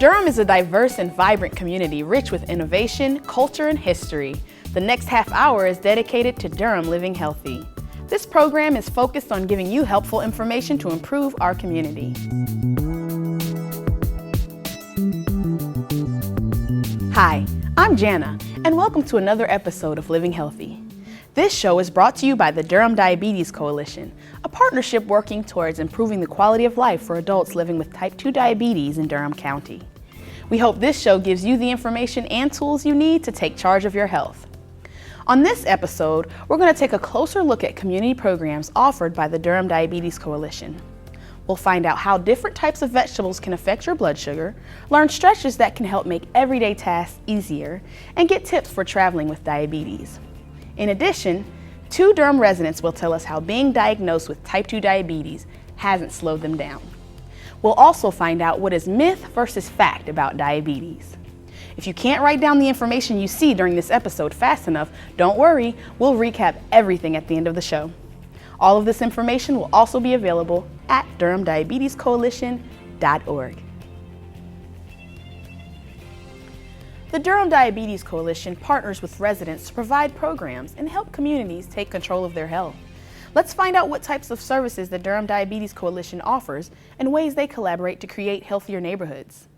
Durham is a diverse and vibrant community rich with innovation, culture, and history. The next half hour is dedicated to Durham living healthy. This program is focused on giving you helpful information to improve our community. Hi, I'm Jana, and welcome to another episode of Living Healthy. This show is brought to you by the Durham Diabetes Coalition, a partnership working towards improving the quality of life for adults living with type 2 diabetes in Durham County. We hope this show gives you the information and tools you need to take charge of your health. On this episode, we're going to take a closer look at community programs offered by the Durham Diabetes Coalition. We'll find out how different types of vegetables can affect your blood sugar, learn stretches that can help make everyday tasks easier, and get tips for traveling with diabetes. In addition, 2 Durham residents will tell us how being diagnosed with type 2 diabetes hasn't slowed them down. We'll also find out what is myth versus fact about diabetes. If you can't write down the information you see during this episode fast enough, don't worry, we'll recap everything at the end of the show. All of this information will also be available at durhamdiabetescoalition.org. The Durham Diabetes Coalition partners with residents to provide programs and help communities take control of their health. Let's find out what types of services the Durham Diabetes Coalition offers and ways they collaborate to create healthier neighborhoods.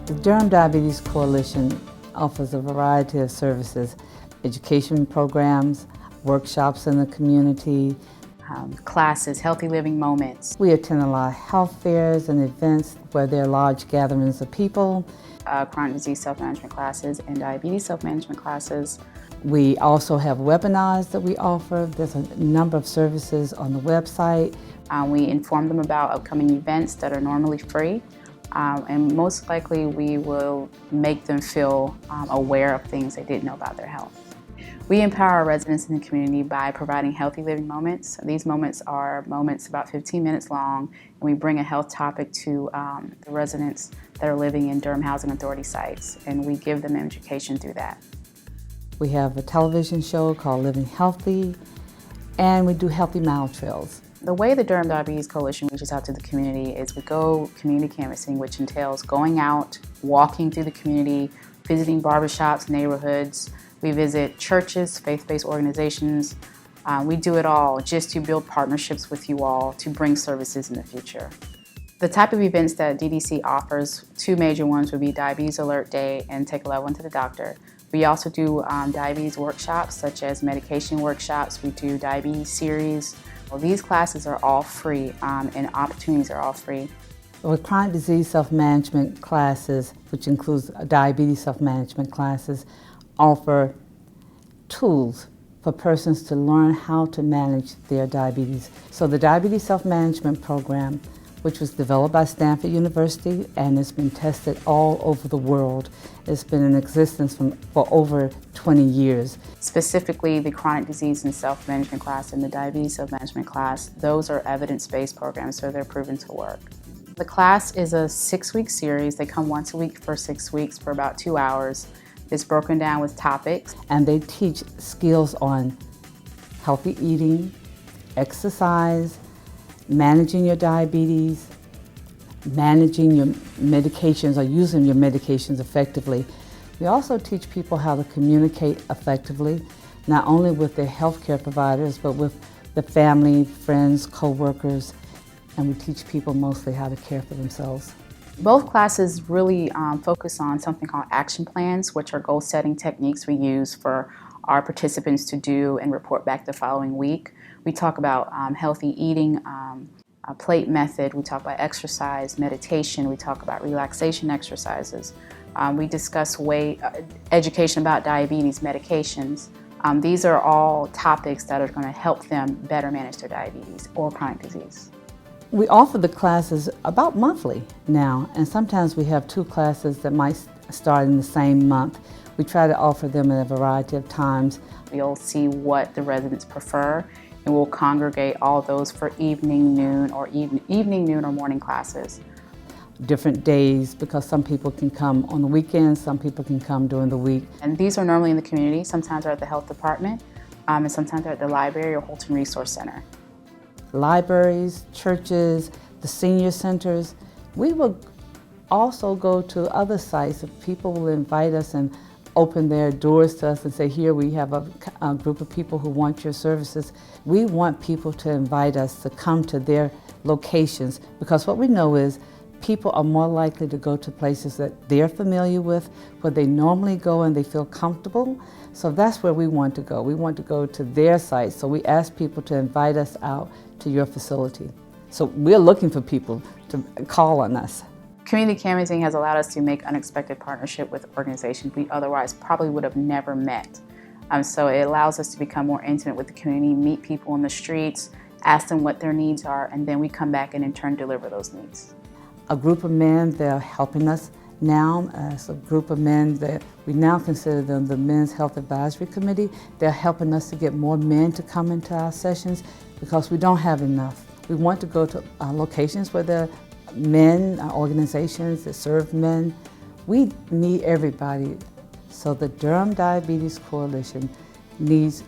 The Durham Diabetes Coalition offers a variety of services, education programs, workshops in the community, classes, healthy living moments. We attend a lot of health fairs and events where there are large gatherings of people. Chronic disease self-management classes and diabetes self-management classes. We also have webinars that we offer. There's a number of services on the website. We inform them about upcoming events that are normally free. And most likely we will make them feel aware of things they didn't know about their health. We empower our residents in the community by providing healthy living moments. These moments are moments about 15 minutes long, and we bring a health topic to the residents that are living in Durham Housing Authority sites, and we give them education through that. We have a television show called Living Healthy, and we do healthy mile trails. The way the Durham Diabetes Coalition reaches out to the community is we go community canvassing, which entails going out, walking through the community, visiting barbershops, neighborhoods. We visit churches, faith-based organizations. We do it all just to build partnerships with you all to bring services in the future. The type of events that DDC offers, 2 major ones would be Diabetes Alert Day and Take a Loved One to the Doctor. We also do diabetes workshops such as medication workshops. We do diabetes series. Well, these classes are all free and opportunities are all free. With chronic disease self-management classes, which includes diabetes self-management classes, offer tools for persons to learn how to manage their diabetes. So the Diabetes Self-Management Program, which was developed by Stanford University and has been tested all over the world, has been in existence for over 20 years. Specifically, the chronic disease and self-management class and the diabetes self-management class, those are evidence-based programs, so they're proven to work. The class is a 6-week series. They come once a week for 6 weeks for about 2 hours. It's broken down with topics. And they teach skills on healthy eating, exercise, managing your diabetes, managing your medications or using your medications effectively. We also teach people how to communicate effectively, not only with their healthcare providers, but with the family, friends, co-workers, and we teach people mostly how to care for themselves. Both classes really focus on something called action plans, which are goal-setting techniques we use for our participants to do and report back the following week. We talk about healthy eating, a plate method, we talk about exercise, meditation, we talk about relaxation exercises. We discuss education about diabetes, medications. These are all topics that are going to help them better manage their diabetes or chronic disease. We offer the classes about monthly now, and sometimes we have 2 classes that might start in the same month. We try to offer them at a variety of times. We'll see what the residents prefer, and we'll congregate all those for evening, noon, or morning classes. different days because some people can come on the weekends, some people can come during the week. And these are normally in the community. Sometimes they're at the health department, and sometimes they're at the library or Holton Resource Center. Libraries, churches, the senior centers. We will also go to other sites. If people will invite us and open their doors to us and say, here we have a group of people who want your services. We want people to invite us to come to their locations, because what we know is people are more likely to go to places that they're familiar with, where they normally go and they feel comfortable. So that's where we want to go. We want to go to their sites. So we ask people to invite us out to your facility. So we're looking for people to call on us. Community canvassing has allowed us to make unexpected partnership with organizations we otherwise probably would have never met. So it allows us to become more intimate with the community, meet people in the streets, ask them what their needs are, and then we come back and in turn deliver those needs. A group of men, they're helping us now as a group of men that we now consider them the Men's Health Advisory Committee. They're helping us to get more men to come into our sessions because we don't have enough. We want to go to locations where there are men, organizations that serve men. We need everybody. So the Durham Diabetes Coalition needs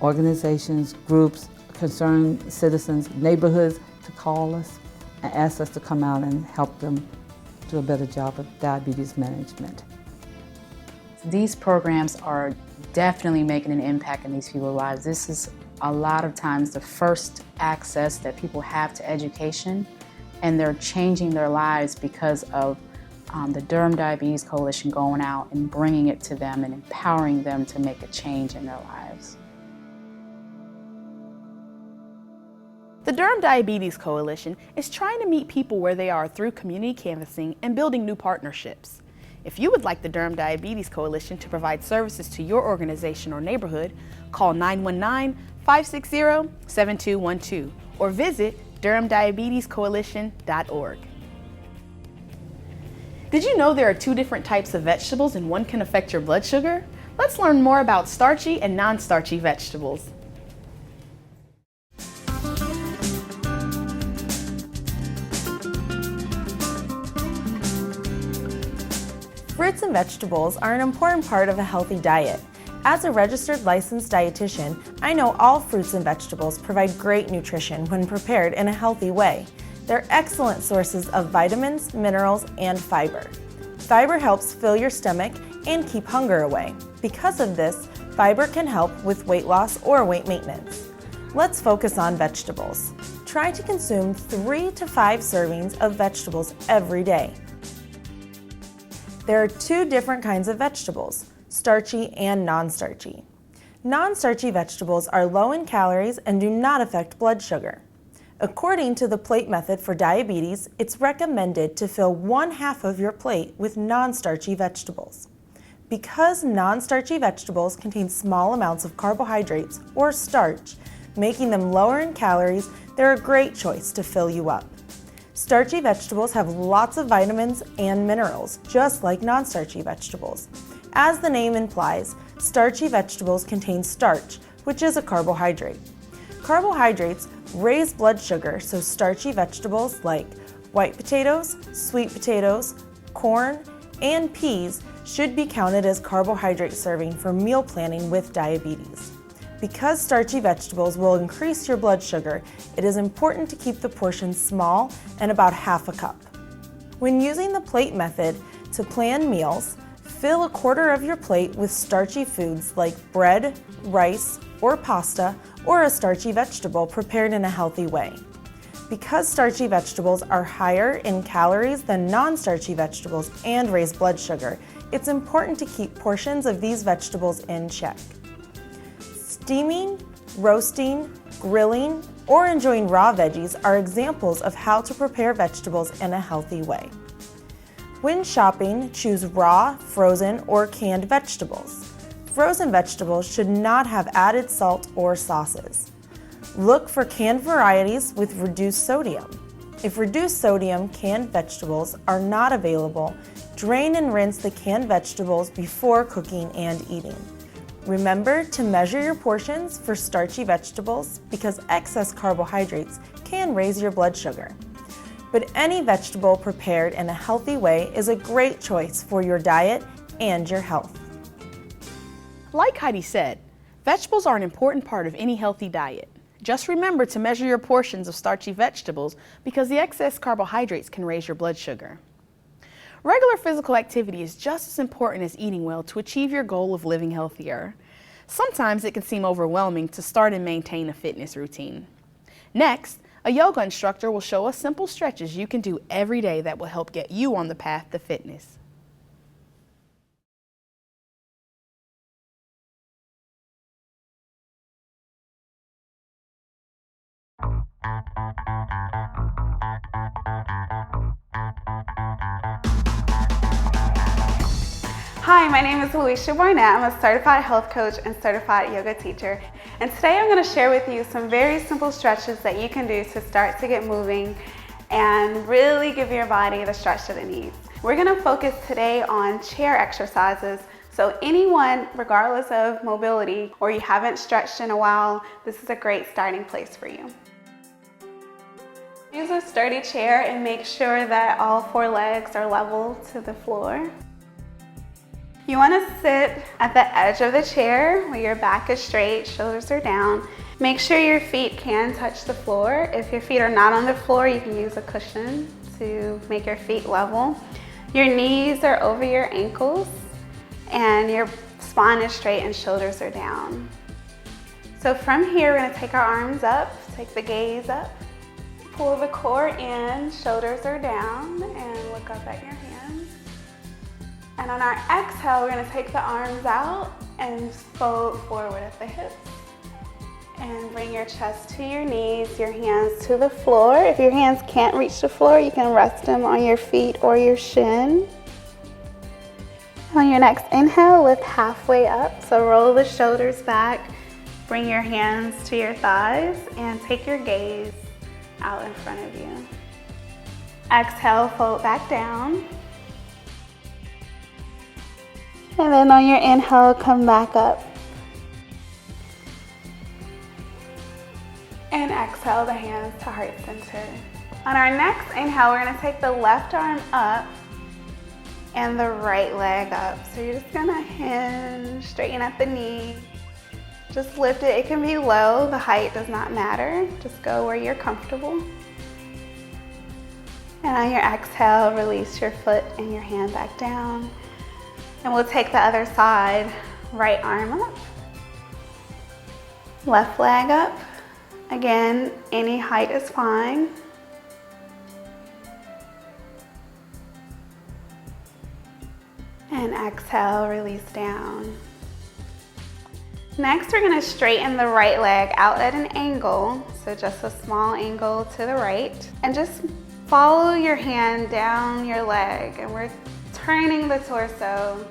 organizations, groups, concerned citizens, neighborhoods to call us and ask us to come out and help them do a better job of diabetes management. These programs are definitely making an impact in these people's lives. This is a lot of times the first access that people have to education, and they're changing their lives because of the Durham Diabetes Coalition going out and bringing it to them and empowering them to make a change in their lives. The Durham Diabetes Coalition is trying to meet people where they are through community canvassing and building new partnerships. If you would like the Durham Diabetes Coalition to provide services to your organization or neighborhood, call 919-560-7212 or visit durhamdiabetescoalition.org. Did you know there are 2 different types of vegetables and one can affect your blood sugar? Let's learn more about starchy and non-starchy vegetables. Fruits and vegetables are an important part of a healthy diet. As a registered licensed dietitian, I know all fruits and vegetables provide great nutrition when prepared in a healthy way. They're excellent sources of vitamins, minerals, and fiber. Fiber helps fill your stomach and keep hunger away. Because of this, fiber can help with weight loss or weight maintenance. Let's focus on vegetables. Try to consume 3 to 5 servings of vegetables every day. There are 2 different kinds of vegetables, starchy and non-starchy. Non-starchy vegetables are low in calories and do not affect blood sugar. According to the plate method for diabetes, it's recommended to fill 1/2 of your plate with non-starchy vegetables. Because non-starchy vegetables contain small amounts of carbohydrates or starch, making them lower in calories, they're a great choice to fill you up. Starchy vegetables have lots of vitamins and minerals, just like non-starchy vegetables. As the name implies, starchy vegetables contain starch, which is a carbohydrate. Carbohydrates raise blood sugar, so starchy vegetables like white potatoes, sweet potatoes, corn, and peas should be counted as carbohydrate serving for meal planning with diabetes. Because starchy vegetables will increase your blood sugar, it is important to keep the portions small and about 1/2 cup. When using the plate method to plan meals, fill 1/4 of your plate with starchy foods like bread, rice, or pasta, or a starchy vegetable prepared in a healthy way. Because starchy vegetables are higher in calories than non-starchy vegetables and raise blood sugar, it's important to keep portions of these vegetables in check. Steaming, roasting, grilling, or enjoying raw veggies are examples of how to prepare vegetables in a healthy way. When shopping, choose raw, frozen, or canned vegetables. Frozen vegetables should not have added salt or sauces. Look for canned varieties with reduced sodium. If reduced sodium canned vegetables are not available, drain and rinse the canned vegetables before cooking and eating. Remember to measure your portions for starchy vegetables because excess carbohydrates can raise your blood sugar. but any vegetable prepared in a healthy way is a great choice for your diet and your health. Like Heidi said, vegetables are an important part of any healthy diet. Just remember to measure your portions of starchy vegetables because the excess carbohydrates can raise your blood sugar. Regular physical activity is just as important as eating well to achieve your goal of living healthier. Sometimes it can seem overwhelming to start and maintain a fitness routine. Next, a yoga instructor will show us simple stretches you can do every day that will help get you on the path to fitness. Hi, my name is Alicia Barnett. I'm a certified health coach and certified yoga teacher. And today I'm going to share with you some very simple stretches that you can do to start to get moving and really give your body the stretch that it needs. We're going to focus today on chair exercises. So anyone, regardless of mobility or you haven't stretched in a while, this is a great starting place for you. Use a sturdy chair and make sure that all 4 legs are level to the floor. You want to sit at the edge of the chair where your back is straight, shoulders are down. Make sure your feet can touch the floor. If your feet are not on the floor, you can use a cushion to make your feet level. Your knees are over your ankles and your spine is straight and shoulders are down. So from here, we're going to take our arms up, take the gaze up, pull the core in, shoulders are down, and look up at your hands. And on our exhale, we're going to take the arms out and fold forward at the hips. And bring your chest to your knees, your hands to the floor. If your hands can't reach the floor, you can rest them on your feet or your shin. On your next inhale, lift halfway up. So roll the shoulders back, bring your hands to your thighs, and take your gaze out in front of you. Exhale, fold back down. And then on your inhale, come back up. And exhale the hands to heart center. On our next inhale, we're going to take the left arm up and the right leg up. So you're just going to hinge, straighten at the knee. Just lift it. It can be low. The height does not matter. Just go where you're comfortable. And on your exhale, release your foot and your hand back down. And we'll take the other side. Right arm up. Left leg up. Again, any height is fine. And exhale, release down. Next, we're going to straighten the right leg out at an angle. So just a small angle to the right. And just follow your hand down your leg. And we're turning the torso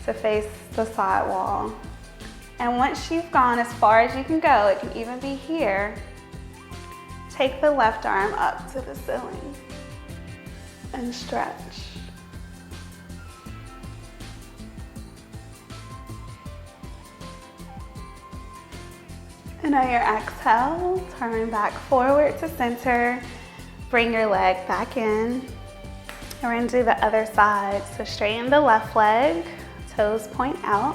to face the side wall. And once you've gone as far as you can go, it can even be here, take the left arm up to the ceiling and stretch. And on your exhale, turn back forward to center, bring your leg back in. And we're going to do the other side. So straighten the left leg, toes point out.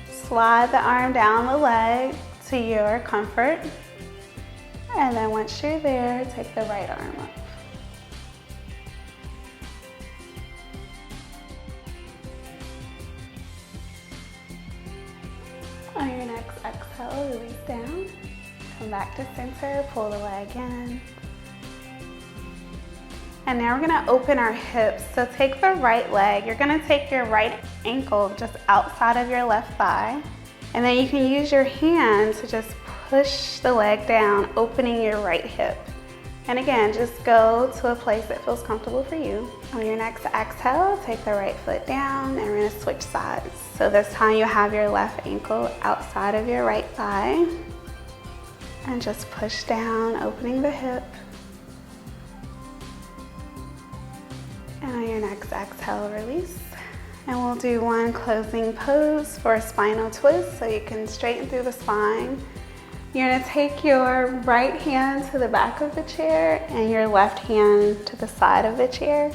Slide the arm down the leg to your comfort. And then once you're there, take the right arm up. On your next exhale, release down. Come back to center, pull the leg in. And now we're gonna open our hips. So take the right leg. You're gonna take your right ankle just outside of your left thigh. And then you can use your hand to just push the leg down, opening your right hip. And again, just go to a place that feels comfortable for you. On your next exhale, take the right foot down and we're gonna switch sides. So this time you have your left ankle outside of your right thigh. And just push down, opening the hip. And on your next exhale, release. And we'll do one closing pose for a spinal twist so you can straighten through the spine. You're gonna take your right hand to the back of the chair and your left hand to the side of the chair,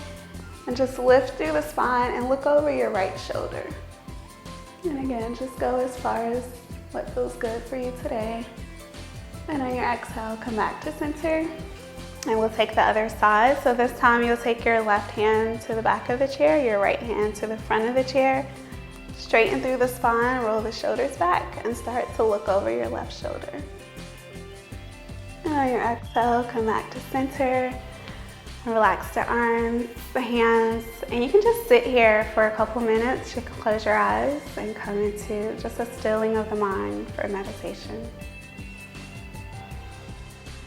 and just lift through the spine and look over your right shoulder. And again, just go as far as what feels good for you today. And on your exhale, come back to center. And we'll take the other side. So this time you'll take your left hand to the back of the chair, your right hand to the front of the chair. Straighten through the spine, roll the shoulders back, and start to look over your left shoulder. And on your exhale, come back to center. Relax the arms, the hands, and you can just sit here for a couple minutes. You can close your eyes and come into just a stilling of the mind for meditation.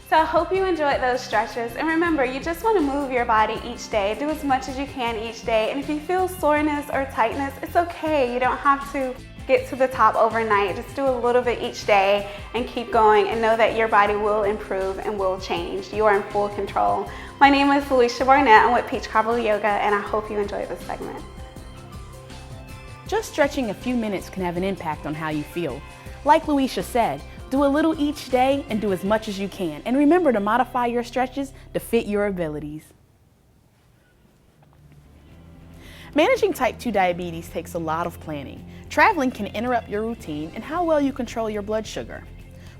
So I hope you enjoyed those stretches, and remember, you just want to move your body each day. Do as much as you can each day, and if you feel soreness or tightness, it's okay. You don't have to get to the top overnight. Just do a little bit each day and keep going, and know that your body will improve and will change. You are in full control. My name is Felicia Barnett. I'm with Peach Cobbler Yoga, and I hope you enjoyed this segment. Just stretching a few minutes can have an impact on how you feel. Like Luisha said, do a little each day and do as much as you can. And remember to modify your stretches to fit your abilities. Managing type 2 diabetes takes a lot of planning. Traveling can interrupt your routine and how well you control your blood sugar.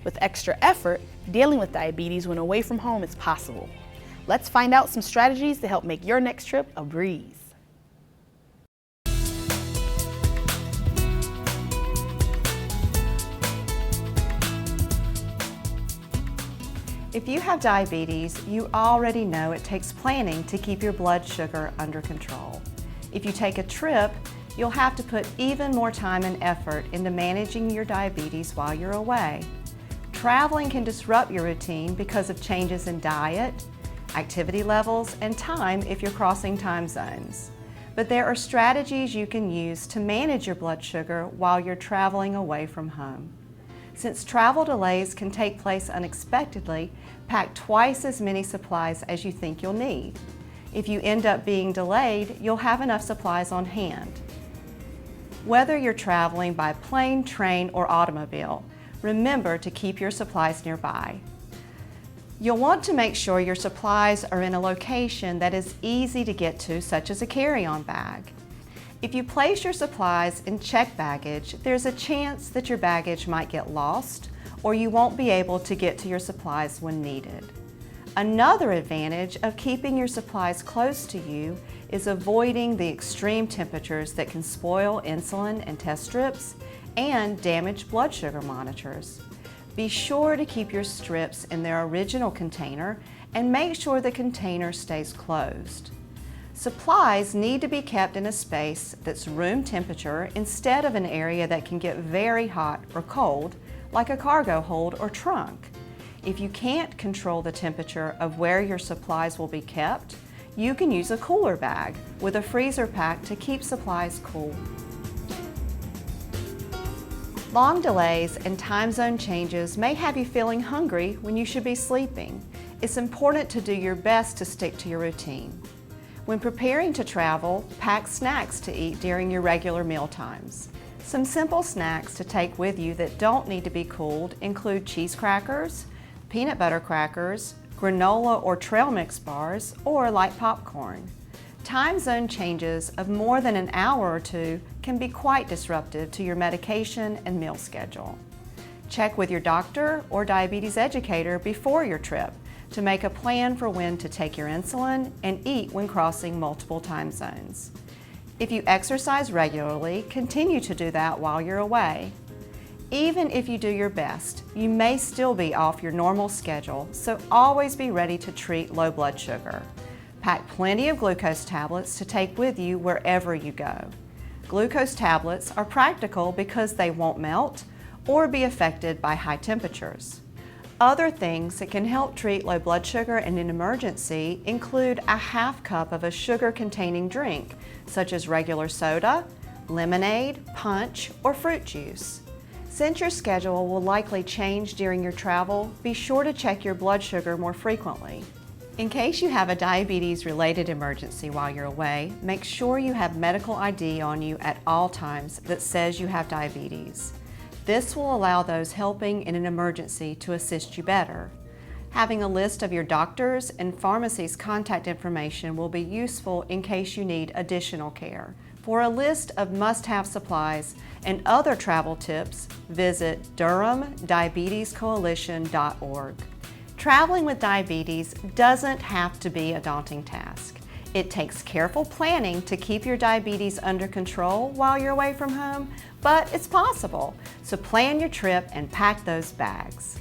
With extra effort, dealing with diabetes when away from home is possible. Let's find out some strategies to help make your next trip a breeze. If you have diabetes, you already know it takes planning to keep your blood sugar under control. If you take a trip, you'll have to put even more time and effort into managing your diabetes while you're away. Traveling can disrupt your routine because of changes in diet, activity levels, and time if you're crossing time zones. But there are strategies you can use to manage your blood sugar while you're traveling away from home. Since travel delays can take place unexpectedly, pack twice as many supplies as you think you'll need. If you end up being delayed, you'll have enough supplies on hand. Whether you're traveling by plane, train, or automobile, remember to keep your supplies nearby. You'll want to make sure your supplies are in a location that is easy to get to, such as a carry-on bag. If you place your supplies in checked baggage, there's a chance that your baggage might get lost or you won't be able to get to your supplies when needed. Another advantage of keeping your supplies close to you is avoiding the extreme temperatures that can spoil insulin and test strips and damage blood sugar monitors. Be sure to keep your strips in their original container and make sure the container stays closed. Supplies need to be kept in a space that's room temperature instead of an area that can get very hot or cold, like a cargo hold or trunk. If you can't control the temperature of where your supplies will be kept, you can use a cooler bag with a freezer pack to keep supplies cool. Long delays and time zone changes may have you feeling hungry when you should be sleeping. It's important to do your best to stick to your routine. When preparing to travel, pack snacks to eat during your regular meal times. Some simple snacks to take with you that don't need to be cooled include cheese crackers, peanut butter crackers, granola or trail mix bars, or light popcorn. Time zone changes of more than an hour or two can be quite disruptive to your medication and meal schedule. Check with your doctor or diabetes educator before your trip to make a plan for when to take your insulin and eat when crossing multiple time zones. If you exercise regularly, continue to do that while you're away. Even if you do your best, you may still be off your normal schedule, so always be ready to treat low blood sugar. Pack plenty of glucose tablets to take with you wherever you go. Glucose tablets are practical because they won't melt or be affected by high temperatures. Other things that can help treat low blood sugar in an emergency include a half cup of a sugar-containing drink, such as regular soda, lemonade, punch, or fruit juice. Since your schedule will likely change during your travel, be sure to check your blood sugar more frequently. In case you have a diabetes-related emergency while you're away, make sure you have medical ID on you at all times that says you have diabetes. This will allow those helping in an emergency to assist you better. Having a list of your doctor's and pharmacy's contact information will be useful in case you need additional care. For a list of must-have supplies and other travel tips, visit durhamdiabetescoalition.org. Traveling with diabetes doesn't have to be a daunting task. It takes careful planning to keep your diabetes under control while you're away from home, but it's possible. So plan your trip and pack those bags.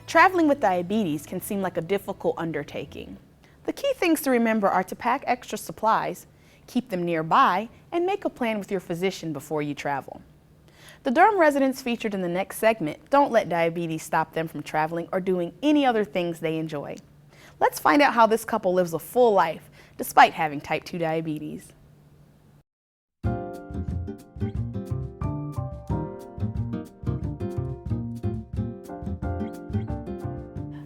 Traveling with diabetes can seem like a difficult undertaking. The key things to remember are to pack extra supplies, keep them nearby, and make a plan with your physician before you travel. The Durham residents featured in the next segment don't let diabetes stop them from traveling or doing any other things they enjoy. Let's find out how this couple lives a full life despite having type 2 diabetes.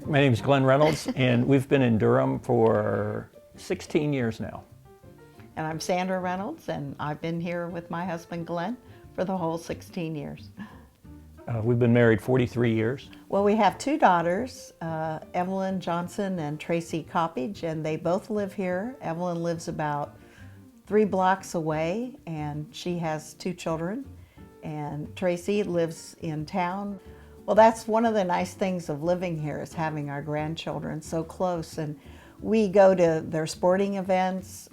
My name is Glenn Reynolds, and we've been in Durham for 16 years now. And I'm Sandra Reynolds, and I've been here with my husband Glenn for the whole 16 years. We've been married 43 years. Well, we have two daughters, Evelyn Johnson and Tracy Coppage, and they both live here. Evelyn lives about 3 blocks away, and she has 2 children. And Tracy lives in town. Well, that's one of the nice things of living here, is having our grandchildren so close. And we go to their sporting events.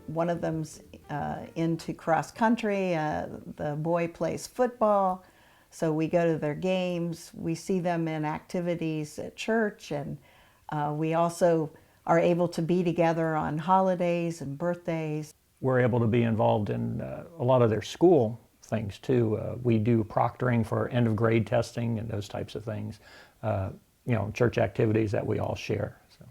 One of them's into cross country. The boy plays football. So we go to their games. We see them in activities at church. And we also are able to be together on holidays and birthdays. We're able to be involved in a lot of their school things too. We do proctoring for end of grade testing and those types of things. Church activities that we all share. So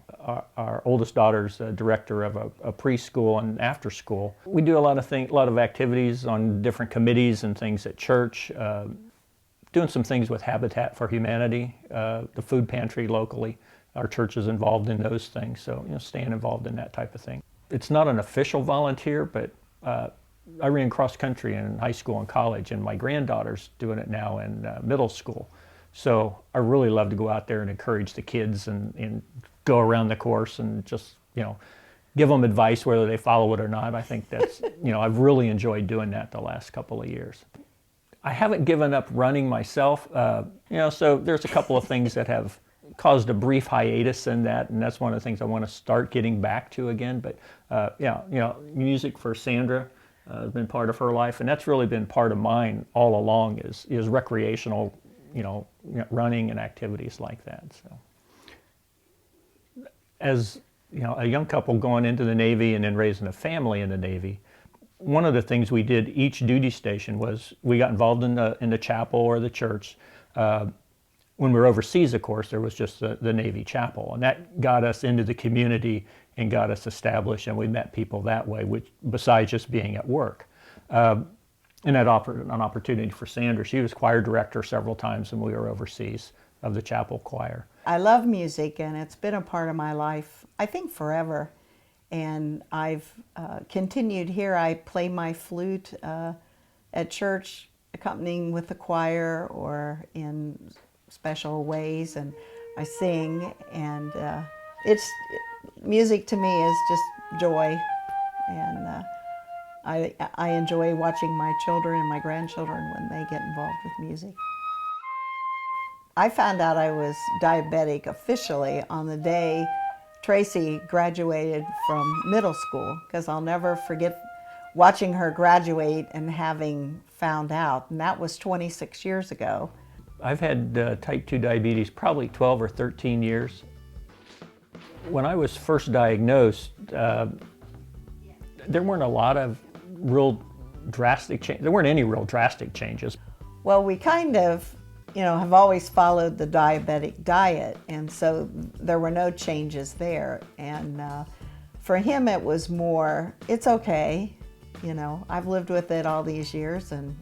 our oldest daughter's a director of a preschool and after school. We do a lot of activities on different committees and things at church. Doing some things with Habitat for Humanity, the food pantry locally. Our church is involved in those things, so staying involved in that type of thing. It's not an official volunteer, but I ran cross country in high school and college, and my granddaughter's doing it now in middle school. So I really love to go out there and encourage the kids and go around the course and just, give them advice whether they follow it or not. I think that's, I've really enjoyed doing that the last couple of years. I haven't given up running myself, so there's a couple of things that have caused a brief hiatus in that, and that's one of the things I want to start getting back to again. But music for Sandra has been part of her life, and that's really been part of mine all along, is recreational, running and activities like that. So, as a young couple going into the Navy and then raising a family in the Navy, one of the things we did each duty station was we got involved in the chapel or the church. When we were overseas, of course, there was just the Navy chapel, and that got us into the community and got us established, and we met people that way, which besides just being at work. And that offered an opportunity for Sandra. She was choir director several times when we were overseas of the chapel choir. I love music, and it's been a part of my life, I think, forever. And I've continued here. I play my flute at church, accompanying with the choir or in special ways, and I sing, and music to me is just joy, and I enjoy watching my children and my grandchildren when they get involved with music. I found out I was diabetic officially on the day Tracy graduated from middle school, because I'll never forget watching her graduate and having found out, and that was 26 years ago. I've had type 2 diabetes probably 12 or 13 years. When I was first diagnosed, there weren't a lot of real drastic changes. There weren't any real drastic changes. Well, we kind of, have always followed the diabetic diet, and so there were no changes there. And for him, it was more, it's okay. I've lived with it all these years, and,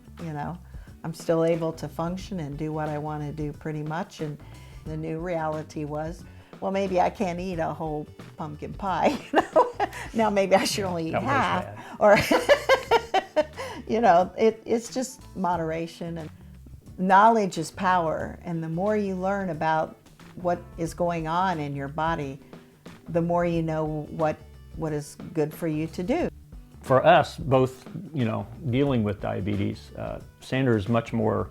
I'm still able to function and do what I want to do pretty much. And the new reality was, well, maybe I can't eat a whole pumpkin pie. Now maybe I should only eat half. Or, it's just moderation. knowledge is power, and the more you learn about what is going on in your body, the more you know what is good for you to do. For us, both, dealing with diabetes, Sandra is much more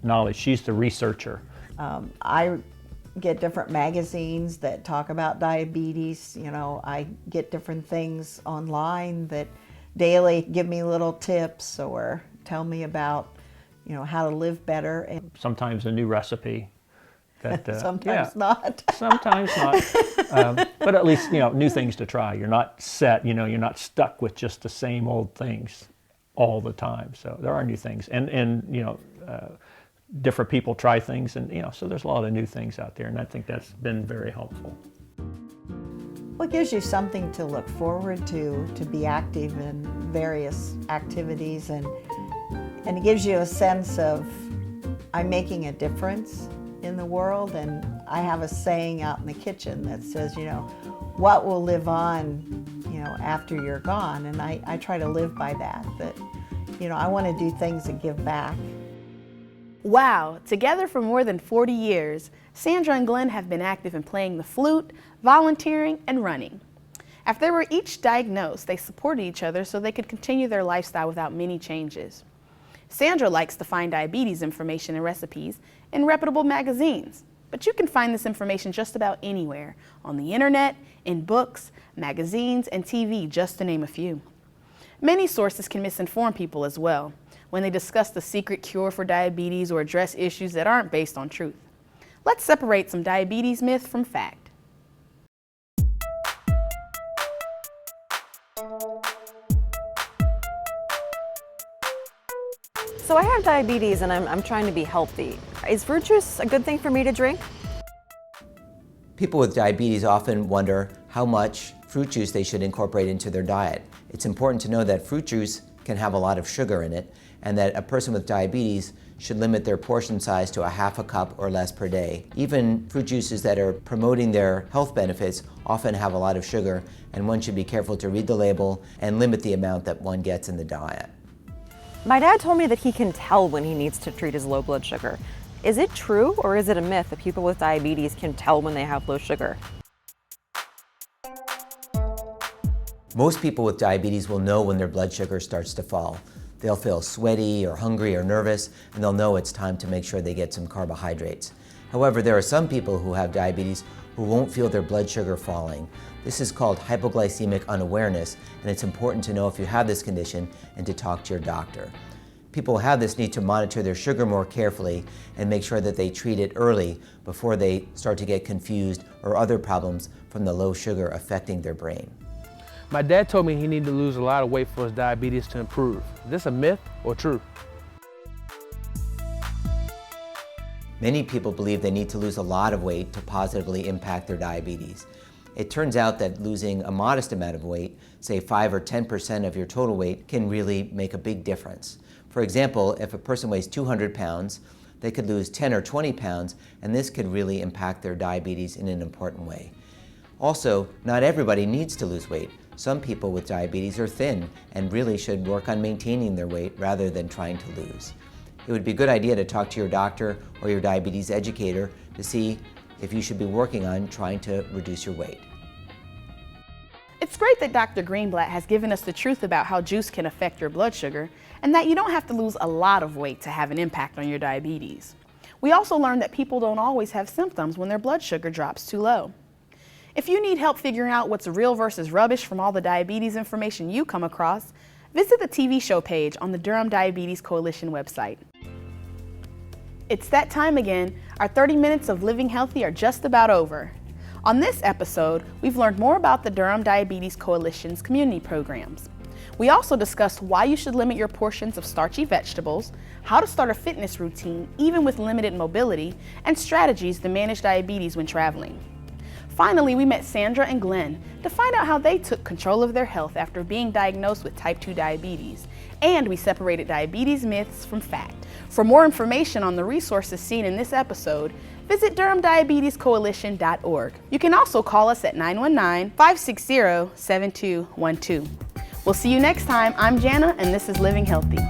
knowledge. She's the researcher. I get different magazines that talk about diabetes. I get different things online that daily give me little tips or tell me about, how to live better. And Sometimes a new recipe. That, sometimes not. Sometimes not. But at least, new things to try. You're not set, you're not stuck with just the same old things all the time. So there are new things. And different people try things, and so there's a lot of new things out there, and I think that's been very helpful. Well, it gives you something to look forward to be active in various activities, and it gives you a sense of, I'm making a difference in the world. And I have a saying out in the kitchen that says, what will live on, after you're gone? And I try to live by that, I want to do things that give back. Wow, together for more than 40 years, Sandra and Glenn have been active in playing the flute, volunteering, and running. After they were each diagnosed, they supported each other so they could continue their lifestyle without many changes. Sandra likes to find diabetes information and recipes in reputable magazines, but you can find this information just about anywhere, on the internet, in books, magazines, and TV, just to name a few. Many sources can misinform people as well when they discuss the secret cure for diabetes or address issues that aren't based on truth. Let's separate some diabetes myth from fact. So I have diabetes and I'm trying to be healthy. Is fruit juice a good thing for me to drink? People with diabetes often wonder how much fruit juice they should incorporate into their diet. It's important to know that fruit juice can have a lot of sugar in it, and that a person with diabetes should limit their portion size to a half a cup or less per day. Even fruit juices that are promoting their health benefits often have a lot of sugar, and one should be careful to read the label and limit the amount that one gets in the diet. My dad told me that he can tell when he needs to treat his low blood sugar. Is it true, or is it a myth that people with diabetes can tell when they have low sugar? Most people with diabetes will know when their blood sugar starts to fall. They'll feel sweaty or hungry or nervous, and they'll know it's time to make sure they get some carbohydrates. However, there are some people who have diabetes who won't feel their blood sugar falling. This is called hypoglycemic unawareness, and it's important to know if you have this condition and to talk to your doctor. People who have this need to monitor their sugar more carefully and make sure that they treat it early before they start to get confused or other problems from the low sugar affecting their brain. My dad told me he needed to lose a lot of weight for his diabetes to improve. Is this a myth or true? Many people believe they need to lose a lot of weight to positively impact their diabetes. It turns out that losing a modest amount of weight, say 5 or 10% of your total weight, can really make a big difference. For example, if a person weighs 200 pounds, they could lose 10 or 20 pounds, and this could really impact their diabetes in an important way. Also, not everybody needs to lose weight. Some people with diabetes are thin and really should work on maintaining their weight rather than trying to lose. It would be a good idea to talk to your doctor or your diabetes educator to see if you should be working on trying to reduce your weight. It's great that Dr. Greenblatt has given us the truth about how juice can affect your blood sugar and that you don't have to lose a lot of weight to have an impact on your diabetes. We also learned that people don't always have symptoms when their blood sugar drops too low. If you need help figuring out what's real versus rubbish from all the diabetes information you come across, visit the TV show page on the Durham Diabetes Coalition website. It's that time again. Our 30 minutes of living healthy are just about over. On this episode, we've learned more about the Durham Diabetes Coalition's community programs. We also discussed why you should limit your portions of starchy vegetables, how to start a fitness routine even with limited mobility, and strategies to manage diabetes when traveling. Finally, we met Sandra and Glenn to find out how they took control of their health after being diagnosed with type 2 diabetes, and we separated diabetes myths from fact. For more information on the resources seen in this episode, visit DurhamDiabetesCoalition.org. You can also call us at 919-560-7212. We'll see you next time. I'm Jana, and this is Living Healthy.